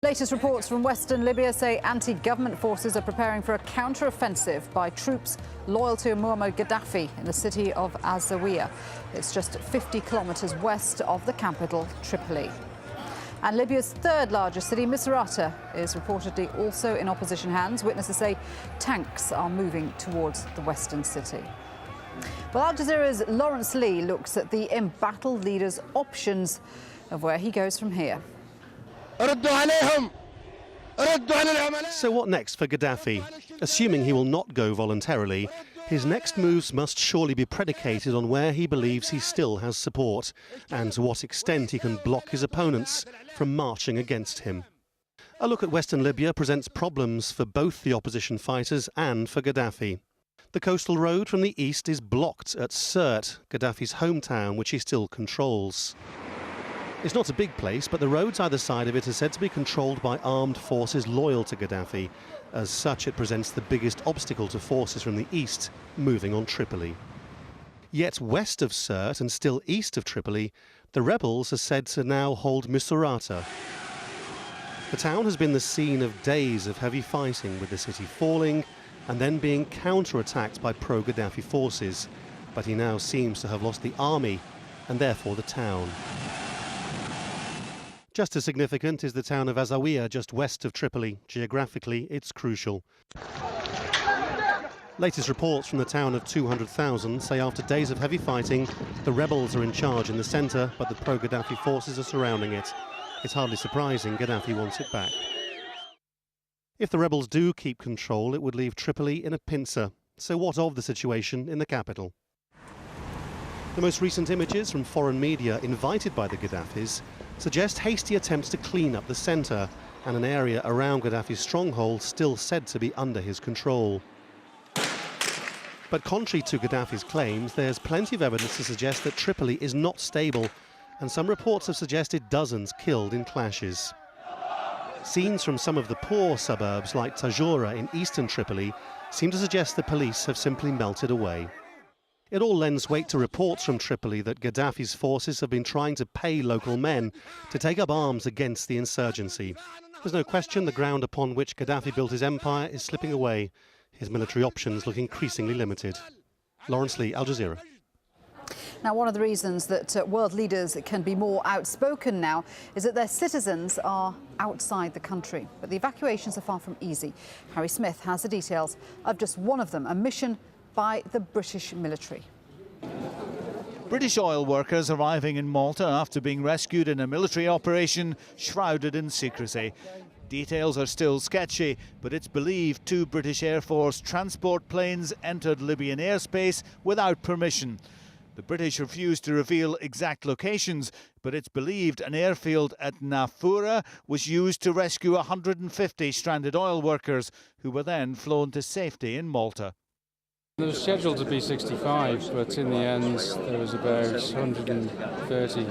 Latest reports from western Libya say anti-government forces are preparing for a counter-offensive by troops loyal to Muammar Gaddafi in the city of AlJazeera. It's just 50 kilometres west of the capital, Tripoli. And Libya's third largest city, Misrata, is reportedly also in opposition hands. Witnesses say tanks are moving towards the western city. Well, Al Jazeera's Lawrence Lee looks at the embattled leader's options of where he goes from here. So what next for Gaddafi? Assuming he will not go voluntarily, his next moves must surely be predicated on where he believes he still has support and to what extent he can block his opponents from marching against him. A look at western Libya presents problems for both the opposition fighters and for Gaddafi. The coastal road from the east is blocked at Sirte, Gaddafi's hometown, which he still controls. It's not a big place, but the roads either side of it are said to be controlled by armed forces loyal to Gaddafi. As such, it presents the biggest obstacle to forces from the east moving on Tripoli. Yet west of Sirte and still east of Tripoli, the rebels are said to now hold Misrata. The town has been the scene of days of heavy fighting, with the city falling and then being counter-attacked by pro-Gaddafi forces. But he now seems to have lost the army and therefore the town. Just as significant is the town of Zawiya, just west of Tripoli. Geographically, it's crucial. Latest reports from the town of 200,000 say after days of heavy fighting, the rebels are in charge in the centre, but the pro-Gaddafi forces are surrounding it. It's hardly surprising Gaddafi wants it back. If the rebels do keep control, it would leave Tripoli in a pincer. So what of the situation in the capital? The most recent images from foreign media invited by the Gaddafis suggest hasty attempts to clean up the centre and an area around Gaddafi's stronghold still said to be under his control. But contrary to Gaddafi's claims, there's plenty of evidence to suggest that Tripoli is not stable, and some reports have suggested dozens killed in clashes. Scenes from some of the poor suburbs like Tajora in eastern Tripoli seem to suggest the police have simply melted away. It all lends weight to reports from Tripoli that Gaddafi's forces have been trying to pay local men to take up arms against the insurgency. There's no question the ground upon which Gaddafi built his empire is slipping away. His military options look increasingly limited. Lawrence Lee, Al Jazeera. Now, one of the reasons that world leaders can be more outspoken now is that their citizens are outside the country. But the evacuations are far from easy. Harry Smith has the details of just one of them, a mission by the British military. British oil workers arriving in Malta after being rescued in a military operation shrouded in secrecy. Details are still sketchy, but it's believed 2 British Air Force transport planes entered Libyan airspace without permission. The British refused to reveal exact locations, but it's believed an airfield at Nafura was used to rescue 150 stranded oil workers, who were then flown to safety in Malta. There was scheduled to be 65, but in the end there was about 130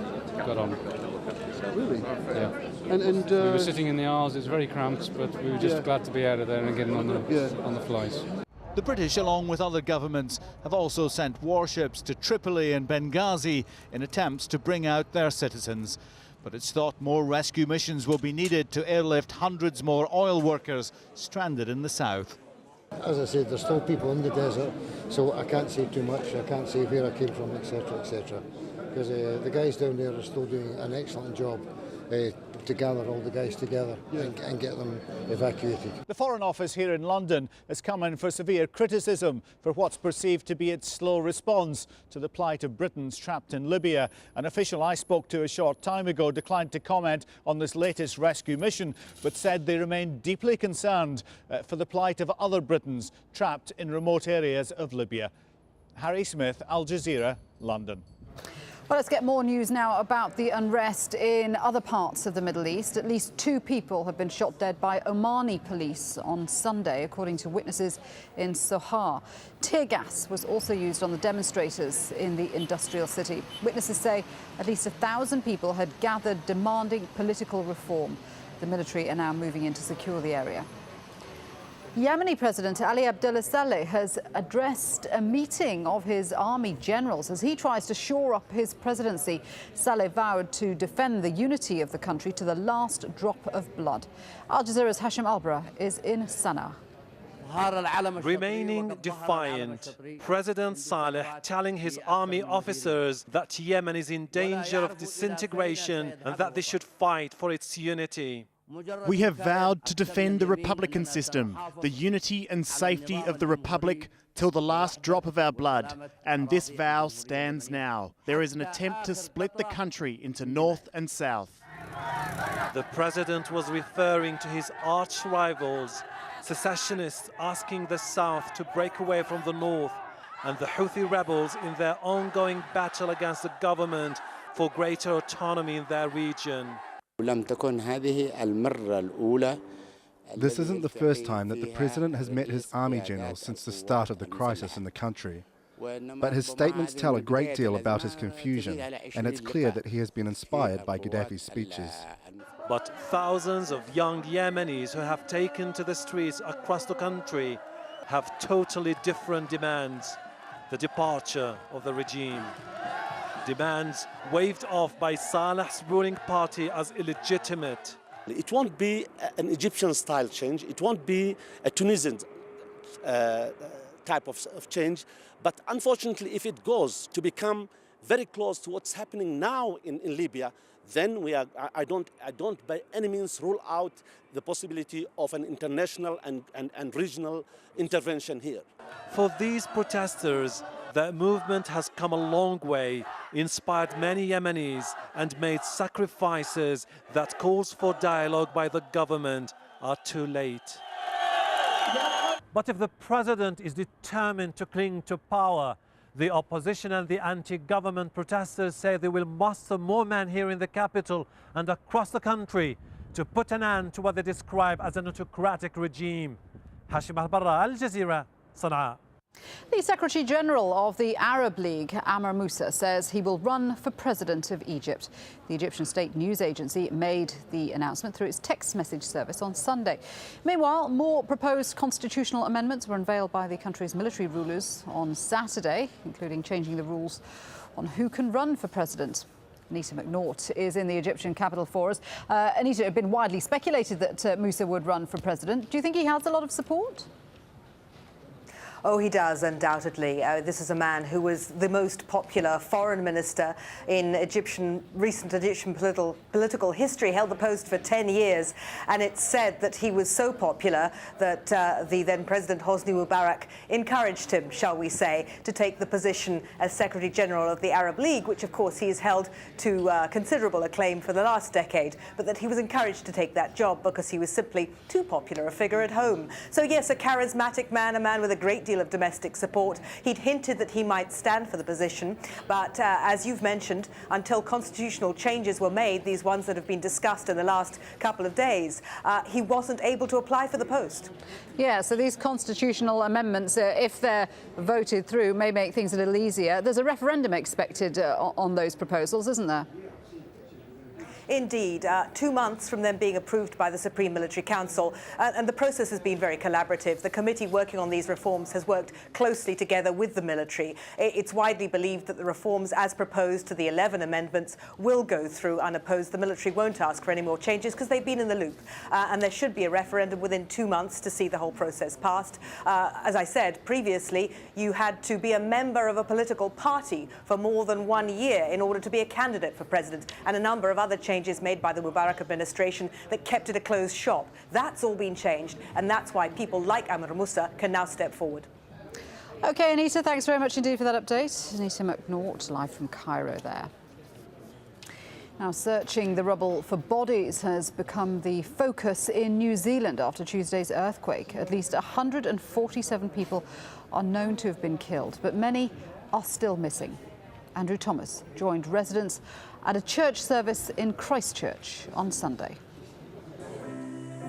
got on. Really? Yeah. And we were sitting in the aisles. It's very cramped, but we were just glad to be out of there and getting on the flight. The British, along with other governments, have also sent warships to Tripoli and Benghazi in attempts to bring out their citizens. But it's thought more rescue missions will be needed to airlift hundreds more oil workers stranded in the south. As I said, there's still people in the desert, so I can't say too much. I can't say where I came from, etc., etc. Because the guys down there are still doing an excellent job to gather all the guys together and get them evacuated. The Foreign Office here in London has come in for severe criticism for what's perceived to be its slow response to the plight of Britons trapped in Libya. An official I spoke to a short time ago declined to comment on this latest rescue mission, but said they remain deeply concerned for the plight of other Britons trapped in remote areas of Libya. Harry Smith, Al Jazeera, London. Well, let's get more news now about the unrest in other parts of the Middle East. At least 2 people have been shot dead by Omani police on Sunday, according to witnesses in Sohar. Tear gas was also used on the demonstrators in the industrial city. Witnesses say at least 1,000 people had gathered demanding political reform. The military are now moving in to secure the area. Yemeni President Ali Abdullah Saleh has addressed a meeting of his army generals as he tries to shore up his presidency. Saleh vowed to defend the unity of the country to the last drop of blood. AlJazeera's Hashim Albra is in Sana'a. Remaining defiant, President Saleh telling his army officers that Yemen is in danger of disintegration and that they should fight for its unity. We have vowed to defend the republican system, the unity and safety of the republic till the last drop of our blood, and this vow stands now. There is an attempt to split the country into north and south. The president was referring to his arch rivals, secessionists asking the south to break away from the north, and the Houthi rebels in their ongoing battle against the government for greater autonomy in their region. This isn't the first time that the president has met his army generals since the start of the crisis in the country. But his statements tell a great deal about his confusion, and it's clear that he has been inspired by Gaddafi's speeches. But thousands of young Yemenis who have taken to the streets across the country have totally different demands. The departure of the regime. Demands waved off by Saleh's ruling party as illegitimate. It won't be an Egyptian-style change. It won't be a Tunisian type of change. But unfortunately, if it goes to become very close to what's happening now in Libya, then I don't by any means rule out the possibility of an international and regional intervention here. For these protesters, the movement has come a long way, inspired many Yemenis and made sacrifices that calls for dialogue by the government are too late. But if the president is determined to cling to power, the opposition and the anti-government protesters say they will muster more men here in the capital and across the country to put an end to what they describe as an autocratic regime. Hashim Al-Barra, AlJazeera, Sana'a. The Secretary General of the Arab League, Amr Moussa, says he will run for president of Egypt. The Egyptian state news agency made the announcement through its text message service on Sunday. Meanwhile, more proposed constitutional amendments were unveiled by the country's military rulers on Saturday, including changing the rules on who can run for president. Anita McNaught is in the Egyptian capital for us. Anita, it had been widely speculated that Moussa would run for president. Do you think he has a lot of support? Oh, he does, undoubtedly. This is a man who was the most popular foreign minister in recent Egyptian political history, held the post for 10 years. And it's said that he was so popular that the then President Hosni Mubarak encouraged him, shall we say, to take the position as Secretary General of the Arab League, which, of course, he has held to considerable acclaim for the last decade, but that he was encouraged to take that job because he was simply too popular a figure at home. So, yes, a charismatic man, a man with a great deal of domestic support. He'd hinted that he might stand for the position, but as you've mentioned, until constitutional changes were made, these ones that have been discussed in the last couple of days, he wasn't able to apply for the post. Yeah, so these constitutional amendments, if they're voted through, may make things a little easier. There's a referendum expected on those proposals, isn't there? Indeed, 2 months from them being approved by the Supreme Military Council, and the process has been very collaborative. The committee working on these reforms has worked closely together with the military. It's widely believed that the reforms as proposed to the 11 amendments will go through unopposed. The military won't ask for any more changes because they've been in the loop, and there should be a referendum within 2 months to see the whole process passed. As I said previously, you had to be a member of a political party for more than 1 year in order to be a candidate for president, and a number of other changes made by the Mubarak administration that kept it a closed shop. That's all been changed, and that's why people like Amr Moussa can now step forward. OK, Anita, thanks very much indeed for that update. Anita McNaught, live from Cairo there. Now, searching the rubble for bodies has become the focus in New Zealand after Tuesday's earthquake. At least 147 people are known to have been killed, but many are still missing. Andrew Thomas joined residents at a church service in Christchurch on Sunday.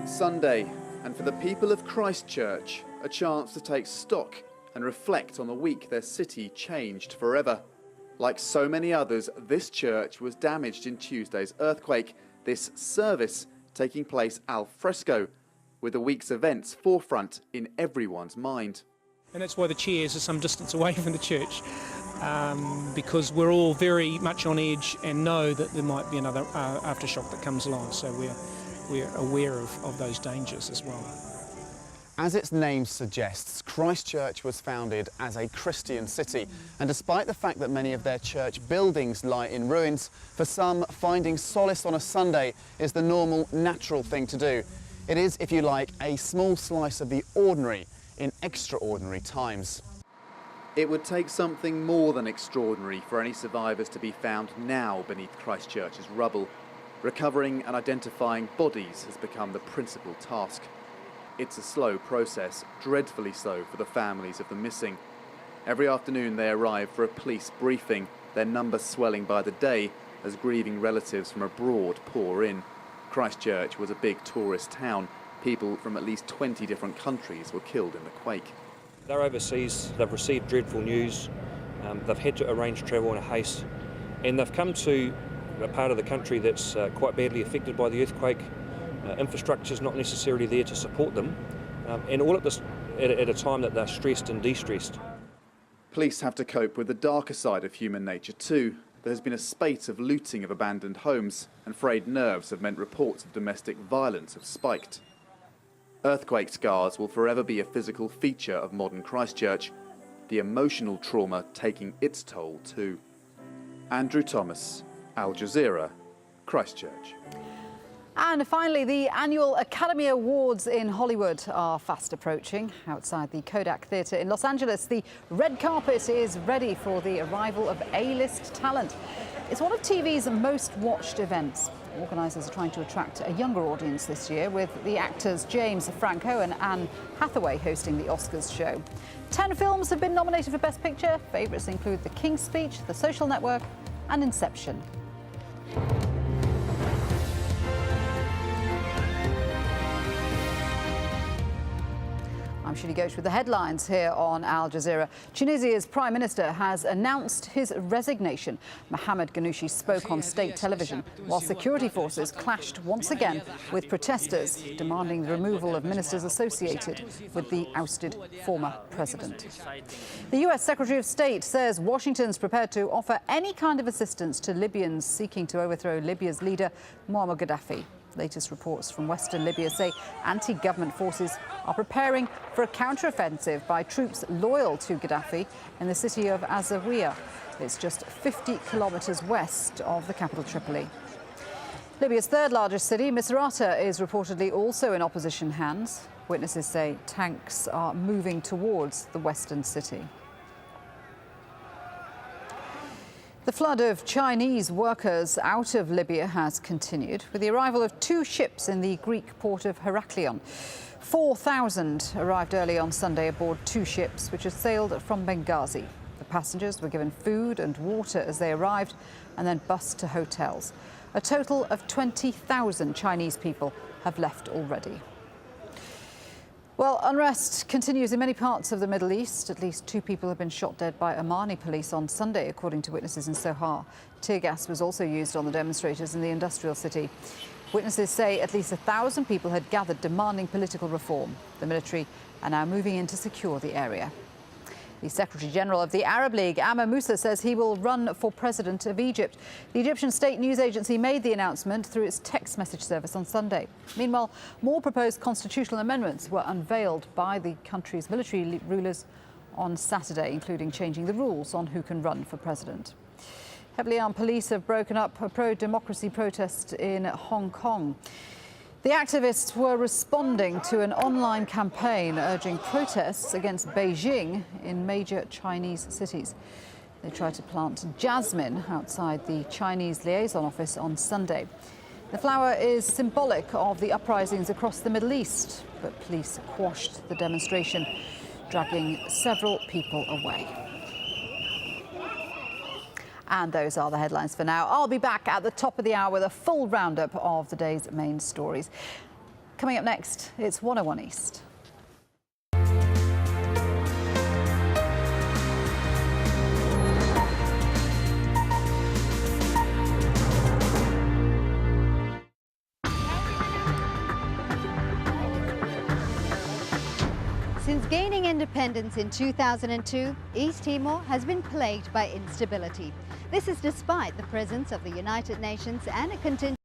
Sunday, and for the people of Christchurch, a chance to take stock and reflect on the week their city changed forever. Like so many others, this church was damaged in Tuesday's earthquake, this service taking place al fresco. with the week's events forefront in everyone's mind. And that's why the chairs are some distance away from the church, because we're all very much on edge and know that there might be another aftershock that comes along. So we're aware of those dangers as well. As its name suggests, Christchurch was founded as a Christian city, and despite the fact that many of their church buildings lie in ruins, for some, finding solace on a Sunday is the normal, natural thing to do. It is, if you like, a small slice of the ordinary in extraordinary times. It would take something more than extraordinary for any survivors to be found now beneath Christchurch's rubble. Recovering and identifying bodies has become the principal task. It's a slow process, dreadfully slow for the families of the missing. Every afternoon they arrive for a police briefing, their numbers swelling by the day as grieving relatives from abroad pour in. Christchurch was a big tourist town. People from at least 20 different countries were killed in the quake. They're overseas, they've received dreadful news, they've had to arrange travel in a haste, and they've come to a part of the country that's quite badly affected by the earthquake. Infrastructure's not necessarily there to support them, and all at a time that they're stressed and de-stressed. Police have to cope with the darker side of human nature too. There has been a spate of looting of abandoned homes, and frayed nerves have meant reports of domestic violence have spiked. Earthquake scars will forever be a physical feature of modern Christchurch, the emotional trauma taking its toll too. Andrew Thomas, AlJazeera, Christchurch. And finally, the annual Academy Awards in Hollywood are fast approaching. Outside the Kodak Theatre in Los Angeles, the red carpet is ready for the arrival of A-list talent. It's one of TV's most watched events. Organisers are trying to attract a younger audience this year, with the actors James Franco and Anne Hathaway hosting the Oscars show. 10 films have been nominated for Best Picture. Favourites include The King's Speech, The Social Network and Inception. I'm Shirley Goach with the headlines here on Al Jazeera. Tunisia's Prime Minister has announced his resignation. Mohamed Ghannouchi spoke on state television while security forces clashed once again with protesters demanding the removal of ministers associated with the ousted former president. The US Secretary of State says Washington's prepared to offer any kind of assistance to Libyans seeking to overthrow Libya's leader, Muammar Gaddafi. Latest reports from Western Libya say anti-government forces are preparing for a counter-offensive by troops loyal to Gaddafi in the city of AlJazeera. It's just 50 kilometres west of the capital Tripoli. Libya's third largest city, Misrata, is reportedly also in opposition hands. Witnesses say tanks are moving towards the western city. The flood of Chinese workers out of Libya has continued with the arrival of 2 ships in the Greek port of Heraklion. 4,000 arrived early on Sunday aboard 2 ships which had sailed from Benghazi. The passengers were given food and water as they arrived and then bused to hotels. A total of 20,000 Chinese people have left already. Well, unrest continues in many parts of the Middle East. At least 2 people have been shot dead by Omani police on Sunday, according to witnesses in Sohar. Tear gas was also used on the demonstrators in the industrial city. Witnesses say at least 1,000 people had gathered demanding political reform. The military are now moving in to secure the area. The Secretary-General of the Arab League, Amr Moussa, says he will run for president of Egypt. The Egyptian state news agency made the announcement through its text message service on Sunday. Meanwhile, more proposed constitutional amendments were unveiled by the country's military rulers on Saturday, including changing the rules on who can run for president. Heavily armed police have broken up a pro-democracy protest in Hong Kong. The activists were responding to an online campaign urging protests against Beijing in major Chinese cities. They tried to plant jasmine outside the Chinese liaison office on Sunday. The flower is symbolic of the uprisings across the Middle East, but police quashed the demonstration, dragging several people away. And those are the headlines for now. I'll be back at the top of the hour with a full roundup of the day's main stories. Coming up next, it's 101 East. Since gaining independence in 2002, East Timor has been plagued by instability. This is despite the presence of the United Nations and a contingent